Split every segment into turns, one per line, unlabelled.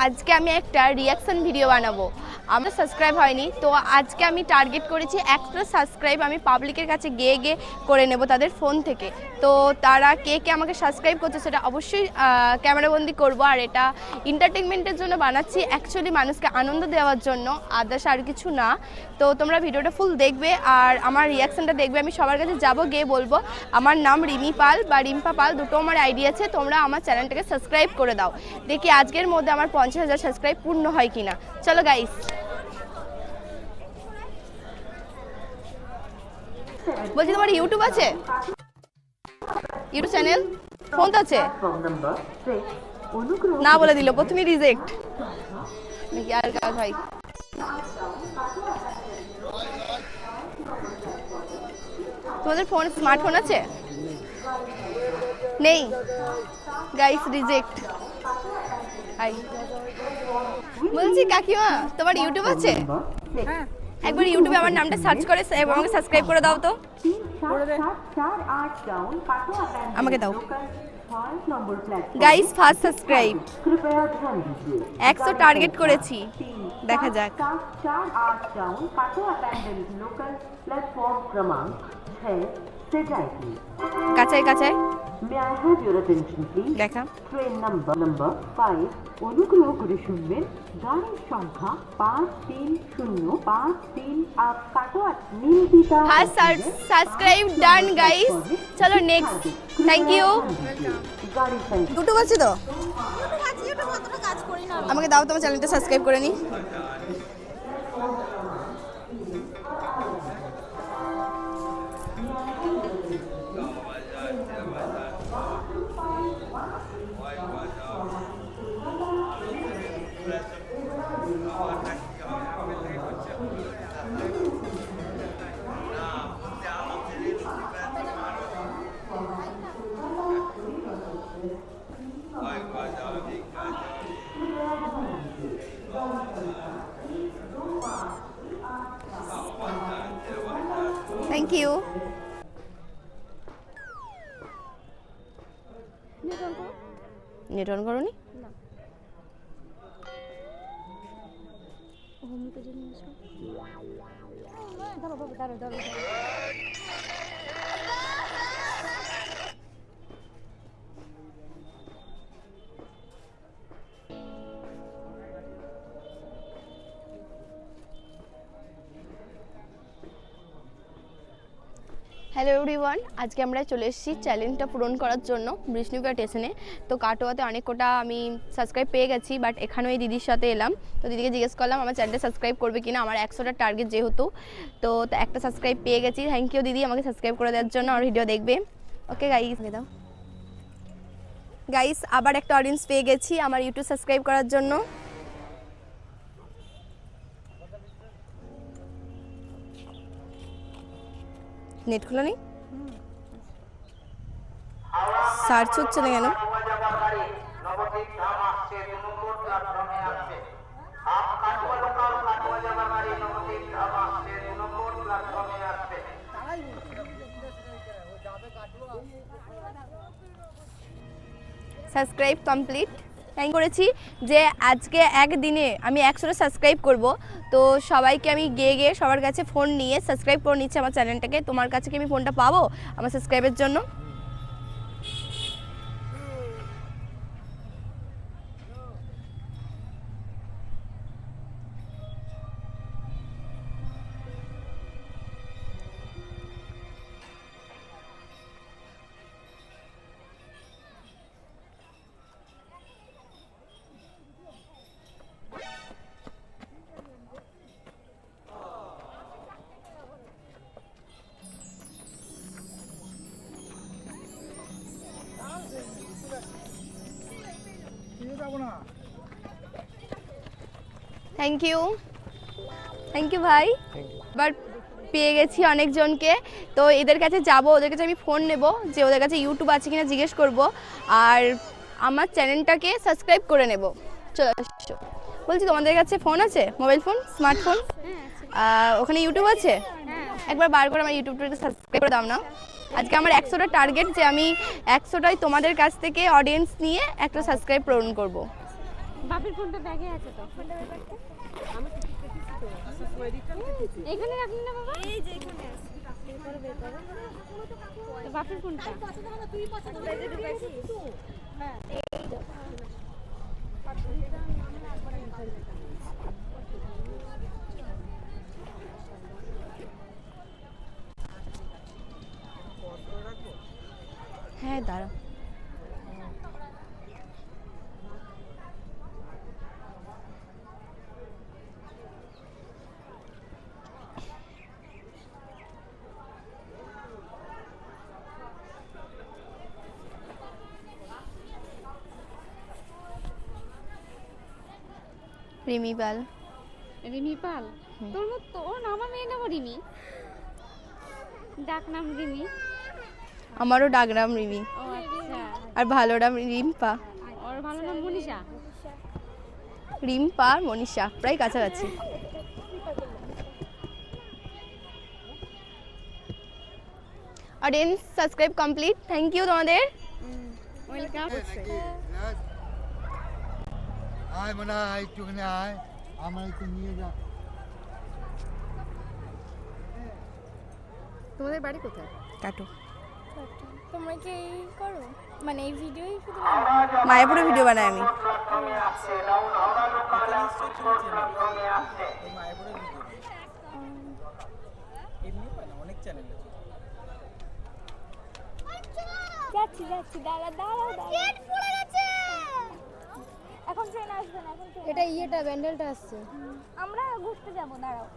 আজকে আমি একটা রিয়াকশন ভিডিও বানাবো। আমার সাবস্ক্রাইব হয়নি, তো আজকে আমি টার্গেট করেছি 100 সাবস্ক্রাইব আমি পাবলিকের কাছে গিয়ে গিয়ে করে নেব তাদের ফোন থেকে। তো তারা কে কে আমাকে সাবস্ক্রাইব করছে সেটা অবশ্যই ক্যামেরাবন্দি করব। আর এটা এন্টারটেনমেন্টের জন্য বানাচ্ছি, অ্যাকচুয়ালি মানুষকে আনন্দ দেওয়ার জন্য, আদার্স আর কিছু না। তো তোমরা ভিডিওটা ফুল দেখবে আর আমার রিয়াকশনটা দেখবে। আমি সবার কাছে যাব, গিয়ে বলবো আমার নাম রিমি পাল বা রিম্পা পাল, দুটো আমার আইডি আছে, তোমরা আমার চ্যানেলটাকে সাবস্ক্রাইব করে দাও। দেখি আজকের মধ্যে আমার 50,000 সাবস্ক্রাইব পূর্ণ হয় কিনা। চলো গাইস, বলছি তোমার ইউটিউব আছে? ইউটিউব চ্যানেল ফোন তো আছে না? বলে দিল প্রথমে রিজেক্ট নাকি আর কাজ ভাই? তোমাদের ফোন স্মার্টফোন আছে? নেই গাইস, রিজেক্ট। হাই, বলছি কাকিমা তোমার ইউটিউব আছে? হ্যাঁ, একবার ইউটিউবে আমার নামটা সার্চ করে আমাকে সাবস্ক্রাইব করে দাও তো। আমাকে দাও গাইস, ফার্স্ট সাবস্ক্রাইব 100 টার্গেট করেছি, দেখা যাক। কাছাই কাছাই দেখা।
ট্রেন নাম্বার 5 অনুগ্রহ করে শুনবেন। গাড়ির সংখ্যা 530538 কাটোয়া নীলপিতা।
ফার্স্ট সাবস্ক্রাইব ডান গাইস, চলো নেক্সট। Thank you. দুটো বলছি তো, আমাকে দাও তোমার চ্যানেলটা সাবস্ক্রাইব করে নি। Thank you. নেট অন করো নি? হ্যালো এভরিওয়ান, আজকে আমরা চলে এসেছি চ্যালেঞ্জটা পূরণ করার জন্য বিষ্ণুপুর স্টেশনে। তো কাটোয়াতে অনেক কটা আমি সাবস্ক্রাইব পেয়ে গেছি, বাট এখানেও এই দিদির সাথে এলাম। তো দিদিকে জিজ্ঞেস করলাম আমার চ্যানেলটা সাবস্ক্রাইব করবে কিনা। আমার 100টা টার্গেট যেহেতু, তো একটা সাবস্ক্রাইব পেয়ে গেছি। থ্যাংক ইউ দিদি আমাকে সাবস্ক্রাইব করে দেওয়ার জন্য, আমার ভিডিও দেখবে। ওকে গাইস, দাও গাইস, আবার একটা অডিয়েন্স পেয়ে গেছি আমার ইউটিউব সাবস্ক্রাইব করার জন্য। নেট খুলো নি, সার্চ হচ্ছে না কেন? Subscribe complete. থ্যাংক করেছি যে আজকে একদিনে আমি 100টা সাবস্ক্রাইব করব। তো সবাইকে আমি গিয়ে গিয়ে সবার কাছে ফোন নিয়ে সাবস্ক্রাইব করে নিচ্ছি আমার চ্যানেলটাকে। তোমার কাছে কি আমি ফোনটা পাবো আমার সাবস্ক্রাইবের জন্য? থ্যাংক ইউ, থ্যাংক ইউ ভাই। বাট পেয়ে গেছি অনেকজনকে, তো এদের কাছে যাব, ওদের কাছে আমি ফোন নেব যে ওদের কাছে ইউটিউব আছে কিনা জিজ্ঞেস করব, আর আমার চ্যানেলটাকে সাবস্ক্রাইব করে নেব। চলো আসো। বলছি তোমাদের কাছে ফোন আছে, মোবাইল ফোন, স্মার্টফোন? ওখানে ইউটিউব আছে? একবার বার করে আমার ইউটিউবটাকে সাবস্ক্রাইব করে দাও না। আজকে আমার 100টা টার্গেট যে আমি 100টাই তোমাদের কাছ থেকে অডিয়েন্স নিয়ে একটা সাবস্ক্রাইব পূরণ করব।
বাপের ফোনটা ব্যাগে আছে তো। এখানে রাখলি না বাবা? এই যে এখানে আছে। তো বাপের ফোনটা
হ্যাঁ দাঁড়া। রিমি পাল।
রিমি পাল। তোর নাম আমার মেয়ের নাম রিমি, ডাক নাম রিমি।
আমারও ডাক নাম রিমি,
ও আচ্ছা।
আর ভালো নাম রিম্পা।
ওর ভালো নাম মনীষা।
রিম্পা আর মনীষা প্রায় কাছাকাছি। Audience subscribe complete, thank you তোমাদের।
ওয়েলকাম।
আয় মনে হয় একটুখানি আয়, আমার একটু নিয়ে যা।
তোমাদের বাড়ি কোথায়?
কাটো।
তোমরা কি এই করো মানে এই ভিডিওই শুধু
মায়াপুরে ভিডিও বানাই আমি।
যাচ্ছি দাঁড়াও এখন ট্রেন আসবে না, এখন train
এটা ইয়েটা ব্যান্ডেলটা আসছে।
আমরা ঘুরতে যাবো, দাঁড়াও।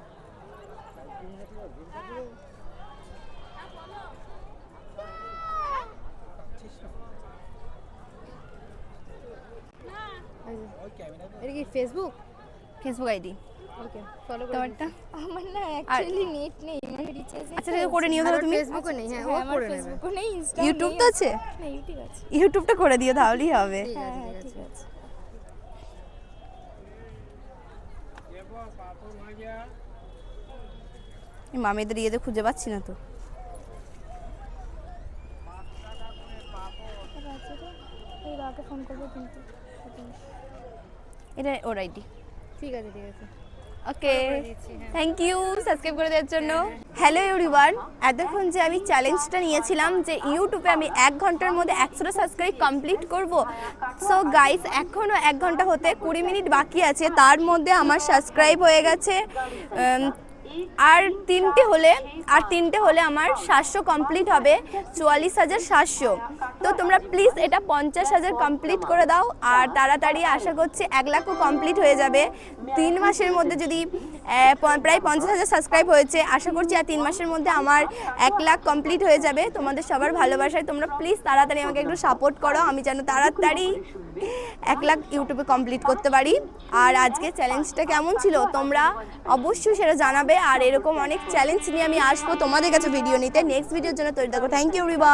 এটা কি ফেসবুক?
ফেসবুক আইডি
ওকে, ফলো করে
তোমারটা।
আমার না অ্যাকচুয়ালি নেট নেই, মানে রিচার্জ
আচ্ছা ঠিক করে নিও তাহলে তুমি।
ফেসবুকও নেই। হ্যাঁ, ও
আমার
করে নেবে।
ফেসবুকও নেই, ইনস্টা
ইউটিউব তো আছে,
না ইউটিউব আছে।
ইউটিউবটা করে দিও তাহলেই হবে।
ঠিক
হ্যাঁ
আছে,
হ্যাঁ
ঠিক
ঠিক
আছে।
আছে।
এই মামিদের ইয়েতে খুঁজে পাচ্ছি না তো।
এই বাবাকে ফোন করবো কিন্তু।
এটা ওর আইডি।
ঠিক আছে, ঠিক আছে।
ওকে, থ্যাংক ইউ সাবস্ক্রাইব করে দেওয়ার জন্য। হ্যালো এভরিওয়ান, এতক্ষণ যে আমি চ্যালেঞ্জটা নিয়েছিলাম যে ইউটিউবে আমি 1 ঘন্টার মধ্যে 100টা সাবস্ক্রাইব কমপ্লিট করব। সো গাইস, এখনও 1 ঘন্টা হতে 20 মিনিট বাকি আছে, তার মধ্যে আমার সাবস্ক্রাইব হয়ে গেছে আর তিনটে হলে আমার 700 কমপ্লিট হবে, 44,700। তো তোমরা প্লিজ এটা 50,000 কমপ্লিট করে দাও আর তাড়াতাড়ি আশা করছি 1 লাখও কমপ্লিট হয়ে যাবে 3 মাসের মধ্যে। যদি প্রায় 50,000 সাবস্ক্রাইব হয়েছে, আশা করছি আর 3 মাসের মধ্যে আমার 1 লাখ কমপ্লিট হয়ে যাবে। তোমাদের সবার ভালোবাসায় তোমরা প্লিজ তাড়াতাড়ি আমাকে একটু সাপোর্ট করো, আমি যেন তাড়াতাড়ি 1 লাখ ইউটিউবে কমপ্লিট করতে পারি। আর আজকে চ্যালেঞ্জটা কেমন ছিল তোমরা অবশ্যই সেটা জানাবে। আর এরকম অনেক চ্যালেঞ্জ নিয়ে আমি আসবো তোমাদের কাছে ভিডিও নিতে। নেক্সট ভিডিওর জন্য তৈরি থাকো। Thank you everyone.